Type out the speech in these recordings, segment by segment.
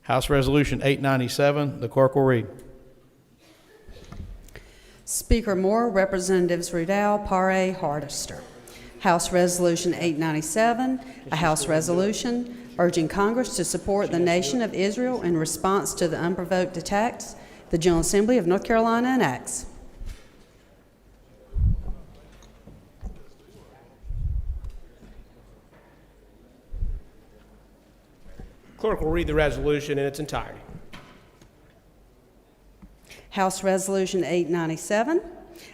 House Resolution 897, the clerk will read. Speaker Moore, Representatives Rudell, Pare, Hardister. House Resolution 897, a House resolution urging Congress to support the nation of Israel in response to the unprovoked attacks the General Assembly of North Carolina enacts. Clerk will read the resolution in its entirety. House Resolution 897,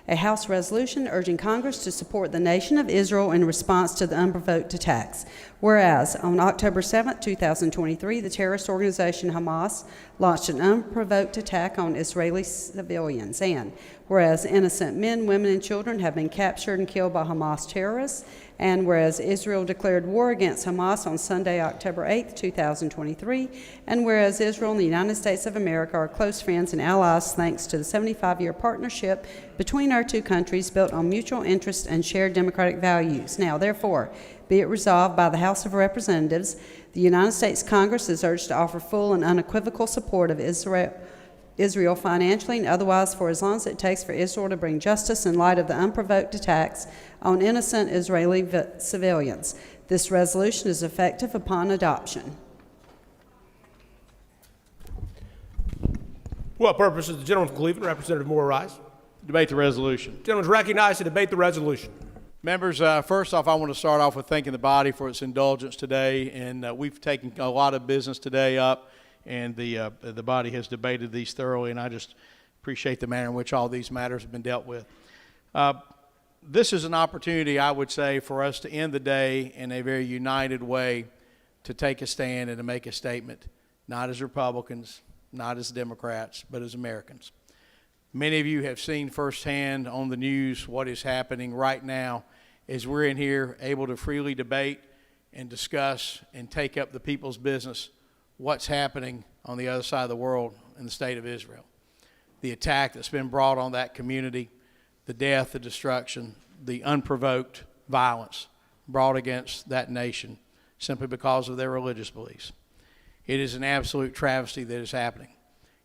a House resolution urging Congress to support the nation of Israel in response to the unprovoked attacks. Whereas, on October 7, 2023, the terrorist organization Hamas launched an unprovoked attack on Israeli civilians. And whereas innocent men, women, and children have been captured and killed by Hamas terrorists. And whereas Israel declared war against Hamas on Sunday, October 8, 2023, and whereas Israel and the United States of America are close friends and allies thanks to the 75-year partnership between our two countries built on mutual interest and shared democratic values. Now, therefore, be it resolved by the House of Representatives, the United States Congress is urged to offer full and unequivocal support of Israel financially and otherwise for as long as it takes for Israel to bring justice in light of the unprovoked attacks on innocent Israeli civilians. This resolution is effective upon adoption. For what purposes the gentleman from Cleveland, Representative Moore, rise? Debate the resolution. Gentleman is recognized to debate the resolution. Members, first off, I want to start off with thanking the body for its indulgence today, and we've taken a lot of business today up, and the body has debated these thoroughly, and I just appreciate the manner in which all these matters have been dealt with. This is an opportunity, I would say, for us to end the day in a very united way, to take a stand and to make a statement, not as Republicans, not as Democrats, but as Americans. Many of you have seen firsthand on the news what is happening right now as we're in here able to freely debate and discuss and take up the people's business, what's happening on the other side of the world in the state of Israel. The attack that's been brought on that community, the death, the destruction, the unprovoked violence brought against that nation simply because of their religious beliefs. It is an absolute travesty that is happening.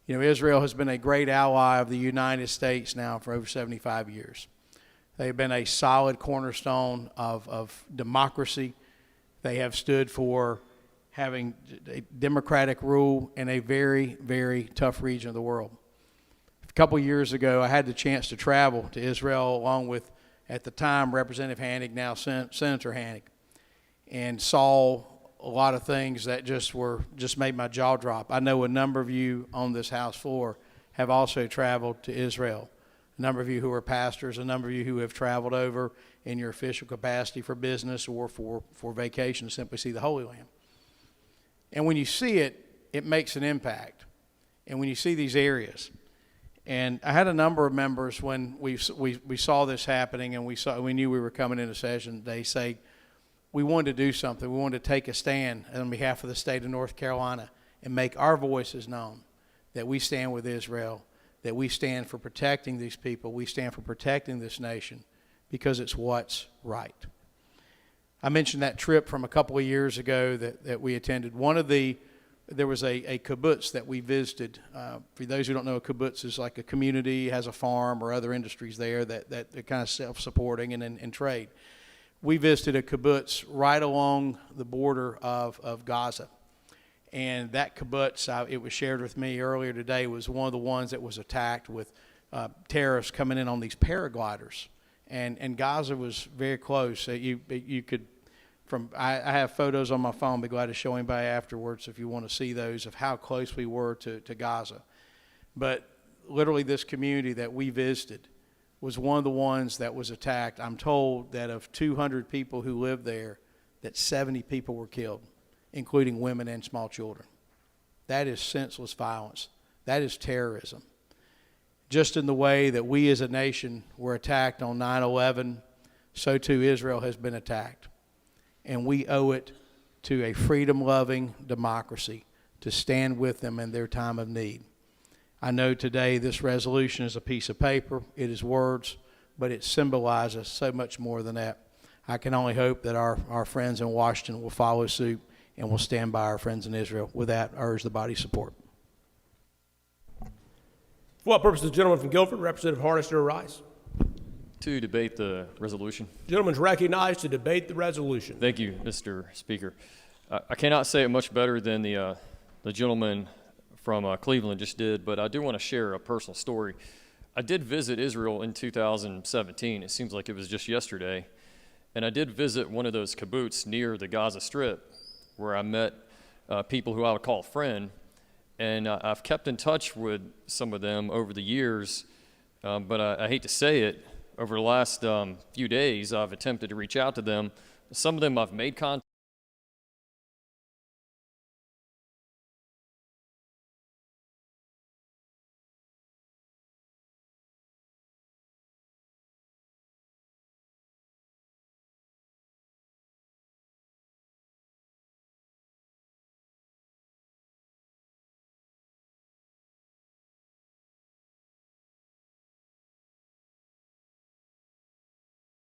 You know, Israel has been a great ally of the United States now for over 75 years. They've been a solid cornerstone of democracy. They have stood for having a democratic rule in a very, very tough region of the world. A couple of years ago, I had the chance to travel to Israel along with, at the time, Representative Hannig, now Senator Hannig, and saw a lot of things that just made my jaw drop. I know a number of you on this House floor have also traveled to Israel. A number of you who are pastors, a number of you who have traveled over in your official capacity for business or for vacation to simply see the Holy Land. And when you see it, it makes an impact. And when you see these areas, and I had a number of members when we saw this happening and we knew we were coming into session, they say, we wanted to do something. We wanted to take a stand on behalf of the state of North Carolina and make our voices known that we stand with Israel, that we stand for protecting these people, we stand for protecting this nation because it's what's right. I mentioned that trip from a couple of years ago that we attended. There was a kibbutz that we visited. For those who don't know, a kibbutz is like a community, has a farm or other industries there that are kind of self-supporting and trade. We visited a kibbutz right along the border of Gaza. And that kibbutz, it was shared with me earlier today, was one of the ones that was attacked with terrorists coming in on these paragliders. And Gaza was very close. You could, I have photos on my phone. I'll be glad to show anybody afterwards if you want to see those of how close we were to Gaza. But literally this community that we visited was one of the ones that was attacked. I'm told that of 200 people who lived there, that 70 people were killed, including women and small children. That is senseless violence. That is terrorism. Just in the way that we as a nation were attacked on 9/11, so too Israel has been attacked. And we owe it to a freedom-loving democracy to stand with them in their time of need. I know today this resolution is a piece of paper. It is words, but it symbolizes so much more than that. I can only hope that our friends in Washington will follow suit and we'll stand by our friends in Israel. With that, I urge the body's support. For what purpose does the gentleman from Guilford, Representative Harnister, rise? To debate the resolution. Gentleman's recognized to debate the resolution. Thank you, Mr. Speaker. I cannot say it much better than the gentleman from Cleveland just did, but I do want to share a personal story. I did visit Israel in 2017. It seems like it was just yesterday. And I did visit one of those kibbutz near the Gaza Strip where I met people who I would call a friend. And I've kept in touch with some of them over the years, but I hate to say it, over the last few days, I've attempted to reach out to them. Some of them I've made contact